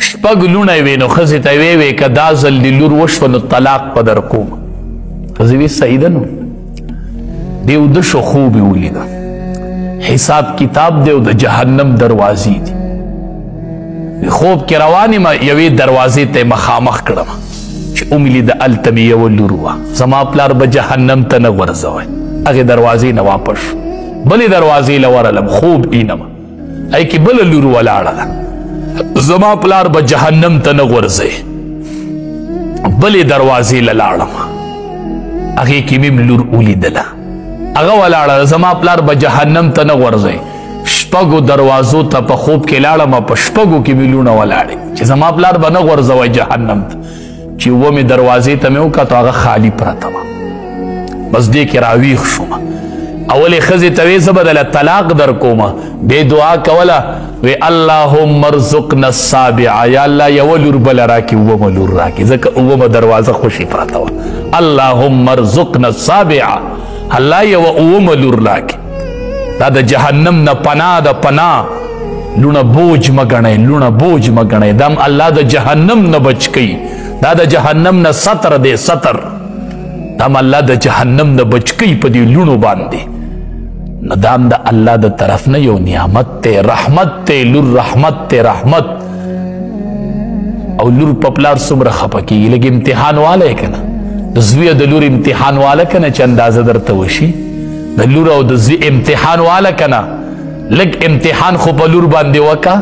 شپږ لوڼه وې نو ښځې ته ویې وې که دا ځل دې لور وشوه نو طلاق به در کوم. ښځې وې صحیح ده نو. دې وده شو خوب یې ولیده، حساب کتاب دی او د جهنم دروازې دي. خوب کې روان یم یوې دروازې ته یې مخامخ کړم چې ومې لیده هلته مې یوه لور وه. زما پلار به جهنم ته نه غورځوی. هغې دروازې نه واپس شو، بلې دروازې له ورغلم، خوب اینم ای کې بله لور ولاړه ده. زما پلار به جهنم ته نه غورځوي، بلې دروازې له لاړم، هغې کې مې لور ولیدله، هغه ولاړه زما پلار به جهنم ته نه غورځوي. شپږو دروازو ته په خوب کې لاړم، په شپږو کې مې لوڼه ولاړې چې زما پلار به نه غورځوی جهنم ته. چې اوومې دروازې ته مې وکتو هغه خالي پرته وه. بس دې کې راویښ شوم. اولې ښځې ته وې زه به دله طلاق در کومه، بې دعا کوله وی اللهم ارزقنا السابعه، یا الله یوه لور بله راکړي، اوومه لور راکړي، ځکه اوومه دروازه خوشې پرته وه. اللهم ارزقنا السابعه، الله یوه اوومه لور راکړي. دا د جهنم نه پناه ده، پناه. لونه بوج مه ګڼئ، لونه بوج مه ګڼئ، دا هم الله د جهنم نه بچ کوي. دا د جهنم نه ستر دی، ستر. دا هم الله د جهنم نه بچ کوي په دې لونو باندې. نو دا هم د الله د طرف نه یو نعمت دی، رحمت دی. لور رحمت دی، رحمت. او لور په پلار څومره خفه کېږي. لږ امتحان والی که نه، د زوی د لور امتحان واله که نه چې اندازه درته وشي. د لور او د زوی امتحان واله که نه، لږ امتحان خو په لور باندې وکه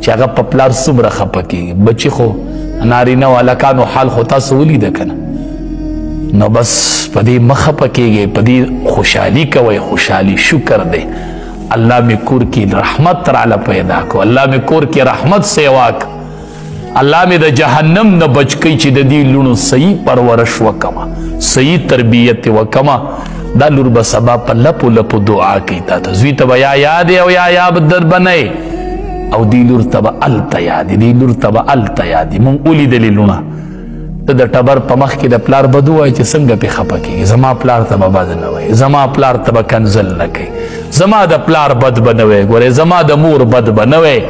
چې هغه په پلار څومره خفه کېږي. بچي خو نارینه و هلکانو حال خو تاسو ولیده که نه. نو بس په دې مه خفه کېږئ، په دې خوشحالي کوئ. خوشحالي شکر دی. الله مې کور کې رحمت راله پیدا کو، الله مې کور کې رحمت سیوا که، الله مې د جهنم نه بچ کوي چې د دې لوڼو صحیح پرورش وکمه، صحیح تربیت وکمه. دا لور به سبا په لپو لپو دعا کوي تا ته. زوی ته به یا یاد او یا یاد در بنئ، او دې لور ته به هلته یادې، دې لور ته به هلته یادې. مونږ ولیدلې لوڼه، ته د ټبر په مخ کې د پلار بد ووایي چې څنګه پې خفه کېږي. زما پلار ته به بد نه وایي، زما پلار ته به کنځل نه کوي، زما د پلار بد به نه وایي، ګورئ زما د مور بد به نه وایي.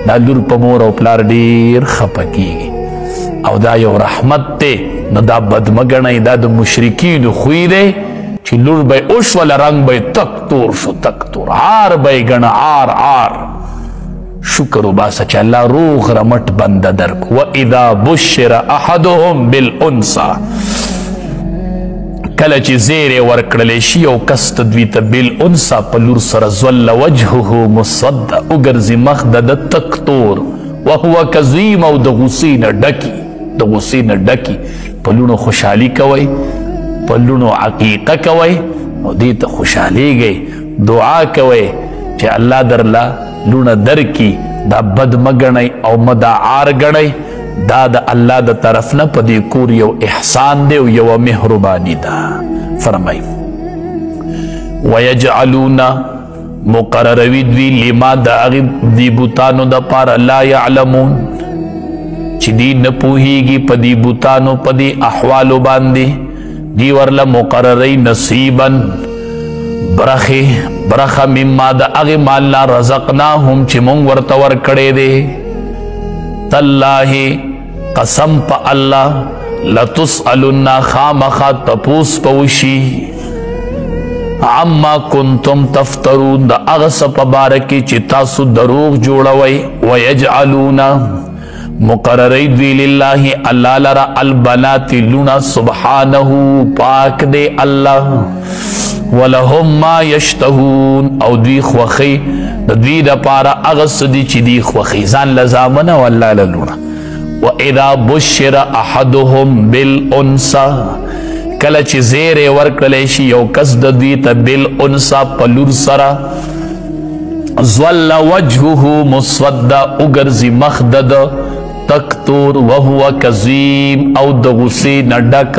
دا لور په مور او پلار ډېر خفه کېږي، او دا یو رحمت دی. نو دا بد مه ګڼئ، دا د مشرکینو خوی دی چې لور به یې وشوله رنګ به یې تک تور شو، تک تور. عار به یې ګڼه، عار عار. شکر وباسه چې الله روغ رمټ بنده درکو. واذا بشر احدهم بالانثى، کله چې زیری ورکړلی شي یو کس ته دوی ته بالانثى په لور سره، ظل وجهه مسوده، وګرځي مخ د ده تک تور، وهو کظیم، او د غصې نه ډکي، د غصې نه ډکي. په لوڼو خوشحالي کوئ، په لوڼو عقیقه کوئ، او دې ته خوشحالیږئ. دعا کوئ چې الله درله لوڼه درکي. دا بد مه ګڼئ او مه دا عار ګڼئ. دا د الله د طرف نه په دې کور یو احسان دی او یوه مهرباني ده. فرمایي ویجعلون، مقرروي دوی لما د هغې دې بوتانو دپاره لا یعلمون چې دوی نه پوهیږي په دې بوتانو په دې احوالو باندې. دی ورله مقرروي نصیبا برخه مما د هغې مال نه رزقناهم چې مونږ ورته ورکړی دی. تالله قسم په الله، لتسألن، خامخا تپوس به وشي، عما کنتم تفترون، د هغه څه په باره کې چې تاسو دروغ جوړوئ. ویجعلون، مقرروي دوی لله الله لره البنات لوڼه، سبحانه پاک دی الله. ولهم ما یشتهون، او دوی خوښوي د دوی دپاره هغه څه دي چې دوی خوښوي. ځان له زامنه او الله له لوڼه. واذا بشر احدهم بالانثى، کله چې زیری ورکړلی شي یو کس د دوی ته بالانثى په لور سره، ظل وجهه مسوده، وګرځي مخ د ده تک تور، وهو کظیم، او د غصې نه ډک.